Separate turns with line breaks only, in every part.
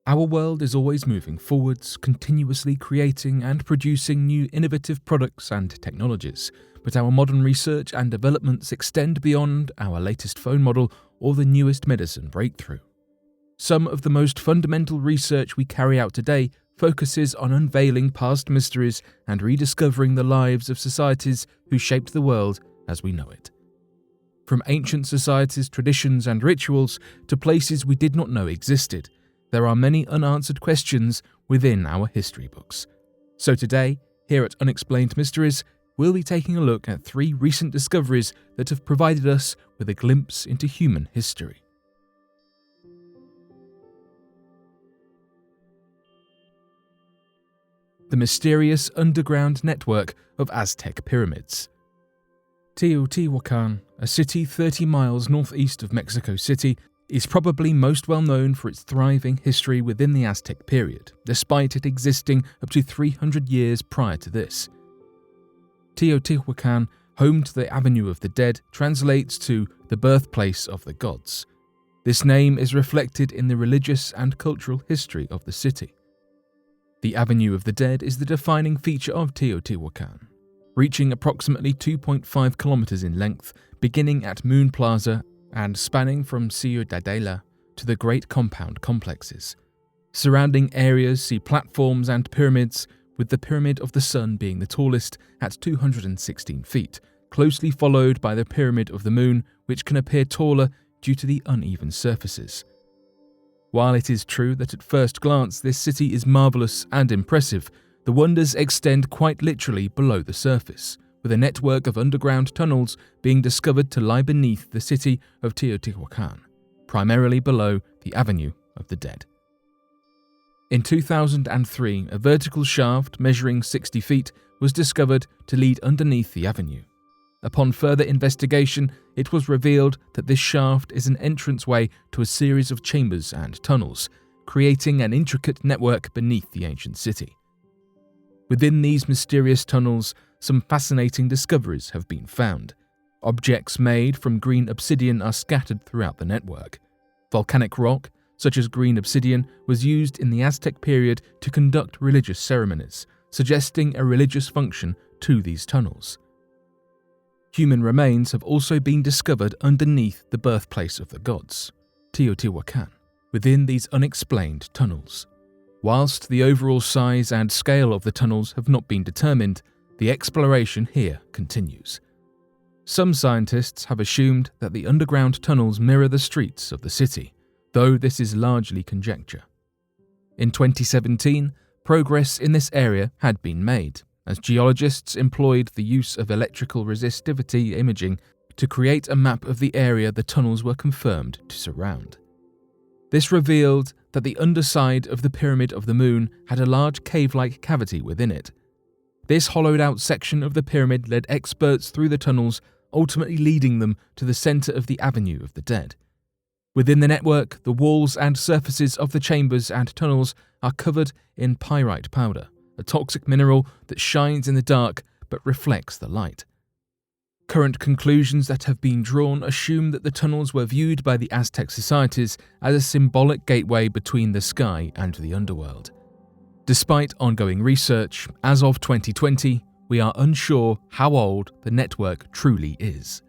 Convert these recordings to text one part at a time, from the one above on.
Our world is always moving forwards, continuously creating and producing new innovative products and technologies, but our modern research and developments extend beyond our latest phone model or the newest medicine breakthrough. Some of the most fundamental research we carry out today focuses on unveiling past mysteries and rediscovering the lives of societies who shaped the world as we know it. From ancient societies' traditions and rituals to places we did not know existed, there are many unanswered questions within our history books. So today, here at Unexplained Mysteries, we'll be taking a look at 3 recent discoveries that have provided us with a glimpse into human history. The mysterious underground network of Aztec pyramids. Teotihuacan, a city 30 miles northeast of Mexico City, is probably most well known for its thriving history within the Aztec period, despite it existing up to 300 years prior to this. Teotihuacan, home to the Avenue of the Dead, translates to the birthplace of the gods. This name is reflected in the religious and cultural history of the city. The Avenue of the Dead is the defining feature of Teotihuacan, reaching approximately 2.5 kilometers in length, beginning at Moon Plaza and spanning from Ciudadela to the Great Compound complexes. Surrounding areas see platforms and pyramids, with the Pyramid of the Sun being the tallest at 216 feet, closely followed by the Pyramid of the Moon, which can appear taller due to the uneven surfaces. While it is true that at first glance this city is marvelous and impressive, the wonders extend quite literally below the surface, with a network of underground tunnels being discovered to lie beneath the city of Teotihuacan, primarily below the Avenue of the Dead. In 2003, a vertical shaft measuring 60 feet was discovered to lead underneath the avenue. Upon further investigation, it was revealed that this shaft is an entranceway to a series of chambers and tunnels, creating an intricate network beneath the ancient city. Within these mysterious tunnels, some fascinating discoveries have been found. Objects made from green obsidian are scattered throughout the network. Volcanic rock, such as green obsidian, was used in the Aztec period to conduct religious ceremonies, suggesting a religious function to these tunnels. Human remains have also been discovered underneath the birthplace of the gods, Teotihuacan, within these unexplained tunnels. Whilst the overall size and scale of the tunnels have not been determined, the exploration here continues. Some scientists have assumed that the underground tunnels mirror the streets of the city, though this is largely conjecture. In 2017, progress in this area had been made, as geologists employed the use of electrical resistivity imaging to create a map of the area the tunnels were confirmed to surround. This revealed that the underside of the Pyramid of the Moon had a large cave-like cavity within it. This hollowed-out section of the pyramid led experts through the tunnels, ultimately leading them to the center of the Avenue of the Dead. Within the network, the walls and surfaces of the chambers and tunnels are covered in pyrite powder, a toxic mineral that shines in the dark but reflects the light. Current conclusions that have been drawn assume that the tunnels were viewed by the Aztec societies as a symbolic gateway between the sky and the underworld. Despite ongoing research, as of 2020, we are unsure how old the network truly is.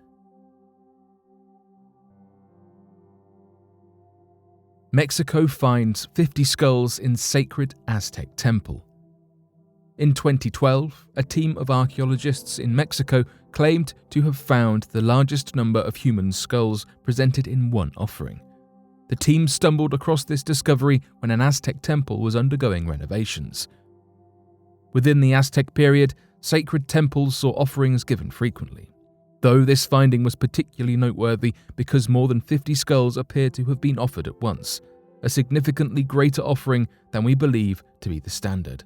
Mexico finds 50 skulls in sacred Aztec temple. In 2012, a team of archaeologists in Mexico claimed to have found the largest number of human skulls presented in one offering. The team stumbled across this discovery when an Aztec temple was undergoing renovations. Within the Aztec period, sacred temples saw offerings given frequently, though this finding was particularly noteworthy because more than 50 skulls appear to have been offered at once, a significantly greater offering than we believe to be the standard.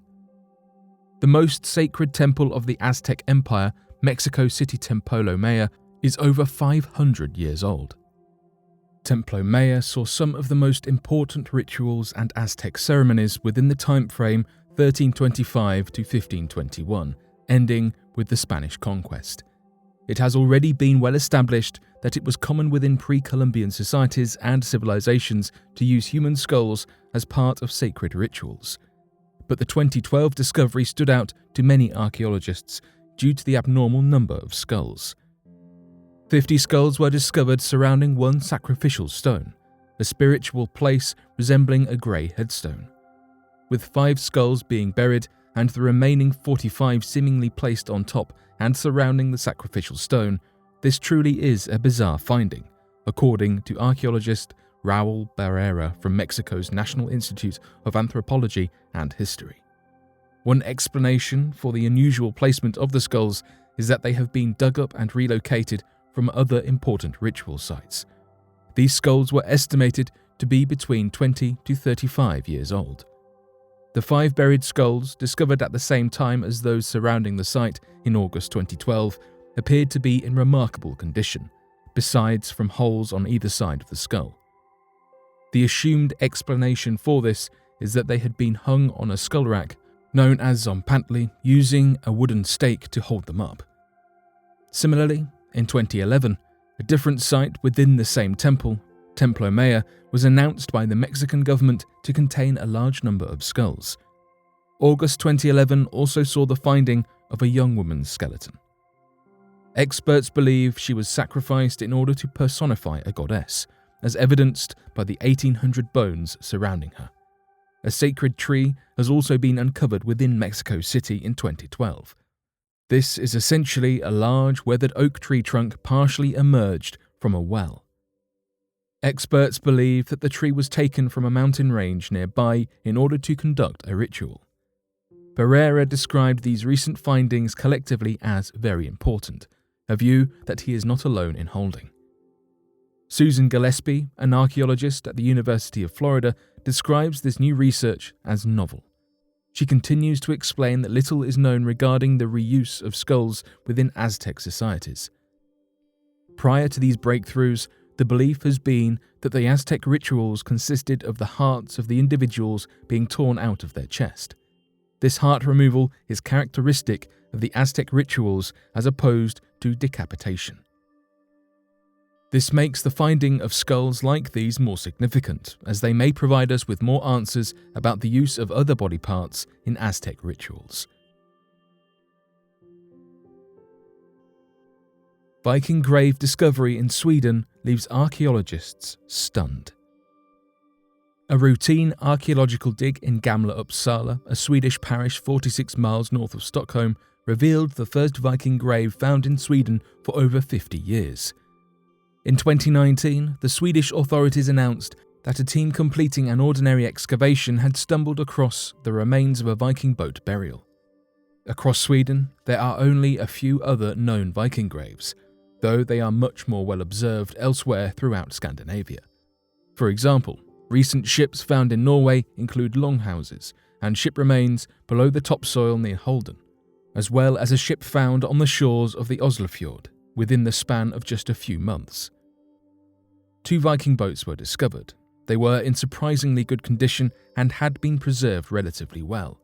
The most sacred temple of the Aztec Empire, Mexico City Templo Mayor, is over 500 years old. Templo Mayor saw some of the most important rituals and Aztec ceremonies within the time frame 1325 to 1521, ending with the Spanish conquest. It has already been well established that it was common within pre-Columbian societies and civilizations to use human skulls as part of sacred rituals. But the 2012 discovery stood out to many archaeologists due to the abnormal number of skulls. 50 skulls were discovered surrounding one sacrificial stone, a spiritual place resembling a grey headstone, with 5 skulls being buried and the remaining 45 seemingly placed on top and surrounding the sacrificial stone. This truly is a bizarre finding, according to archaeologist Raul Barrera from Mexico's National Institute of Anthropology and History. One explanation for the unusual placement of the skulls is that they have been dug up and relocated from other important ritual sites. These skulls were estimated to be between 20 to 35 years old. The 5 buried skulls, discovered at the same time as those surrounding the site in August 2012, appeared to be in remarkable condition, besides from holes on either side of the skull. The assumed explanation for this is that they had been hung on a skull rack known as zompantli, using a wooden stake to hold them up. Similarly, in 2011, a different site within the same temple, Templo Maya, was announced by the Mexican government to contain a large number of skulls. August 2011 also saw the finding of a young woman's skeleton. Experts believe she was sacrificed in order to personify a goddess, as evidenced by the 1,800 bones surrounding her. A sacred tree has also been uncovered within Mexico City in 2012. This is essentially a large weathered oak tree trunk partially emerged from a well. Experts believe that the tree was taken from a mountain range nearby in order to conduct a ritual. Barrera described these recent findings collectively as very important, a view that he is not alone in holding. Susan Gillespie, an archaeologist at the University of Florida, describes this new research as novel. She continues to explain that little is known regarding the reuse of skulls within Aztec societies. Prior to these breakthroughs, the belief has been that the Aztec rituals consisted of the hearts of the individuals being torn out of their chest. This heart removal is characteristic of the Aztec rituals as opposed to decapitation. This makes the finding of skulls like these more significant, as they may provide us with more answers about the use of other body parts in Aztec rituals. Viking grave discovery in Sweden leaves archaeologists stunned. A routine archaeological dig in Gamla Uppsala, a Swedish parish 46 miles north of Stockholm, revealed the first Viking grave found in Sweden for over 50 years. In 2019, the Swedish authorities announced that a team completing an ordinary excavation had stumbled across the remains of a Viking boat burial. Across Sweden, there are only a few other known Viking graves, though they are much more well observed elsewhere throughout Scandinavia. For example, recent ships found in Norway include longhouses and ship remains below the topsoil near Halden, as well as a ship found on the shores of the Oslofjord within the span of just a few months. 2 Viking boats were discovered. They were in surprisingly good condition and had been preserved relatively well.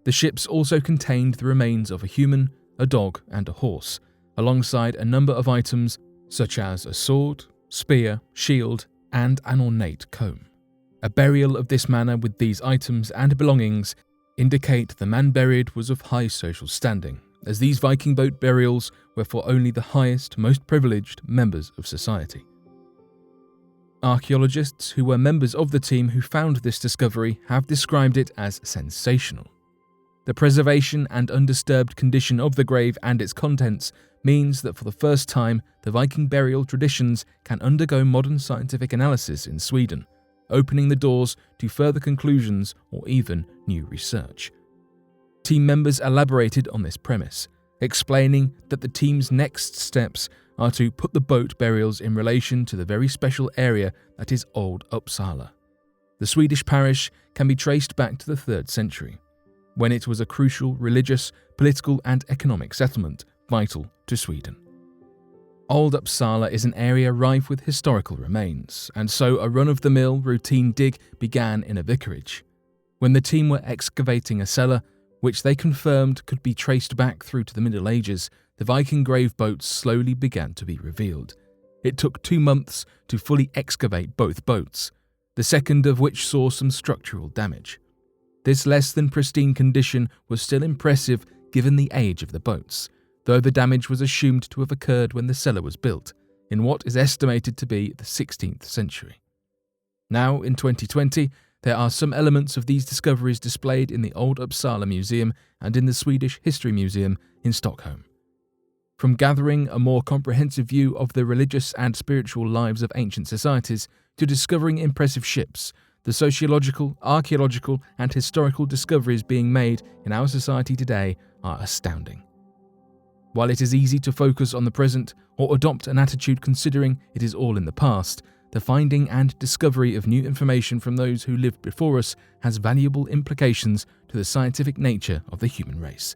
The ships also contained the remains of a human, a dog, and a horse, alongside a number of items such as a sword, spear, shield, and an ornate comb. A burial of this manner with these items and belongings indicate the man buried was of high social standing, as these Viking boat burials were for only the highest, most privileged members of society. Archaeologists who were members of the team who found this discovery have described it as sensational. The preservation and undisturbed condition of the grave and its contents means that for the first time, the Viking burial traditions can undergo modern scientific analysis in Sweden, opening the doors to further conclusions or even new research. Team members elaborated on this premise, explaining that the team's next steps are to put the boat burials in relation to the very special area that is Old Uppsala. The Swedish parish can be traced back to the 3rd century, when it was a crucial religious, political and economic settlement vital to Sweden. Old Uppsala is an area rife with historical remains, and so a run-of-the-mill routine dig began in a vicarage. When the team were excavating a cellar, which they confirmed could be traced back through to the Middle Ages, the Viking grave boats slowly began to be revealed. It took 2 months to fully excavate both boats, the second of which saw some structural damage. This less than pristine condition was still impressive given the age of the boats, though the damage was assumed to have occurred when the cellar was built, in what is estimated to be the 16th century. Now, in 2020, there are some elements of these discoveries displayed in the Old Uppsala Museum and in the Swedish History Museum in Stockholm. From gathering a more comprehensive view of the religious and spiritual lives of ancient societies to discovering impressive ships, the sociological, archaeological, and historical discoveries being made in our society today are astounding. While it is easy to focus on the present or adopt an attitude considering it is all in the past, the finding and discovery of new information from those who lived before us has valuable implications to the scientific nature of the human race.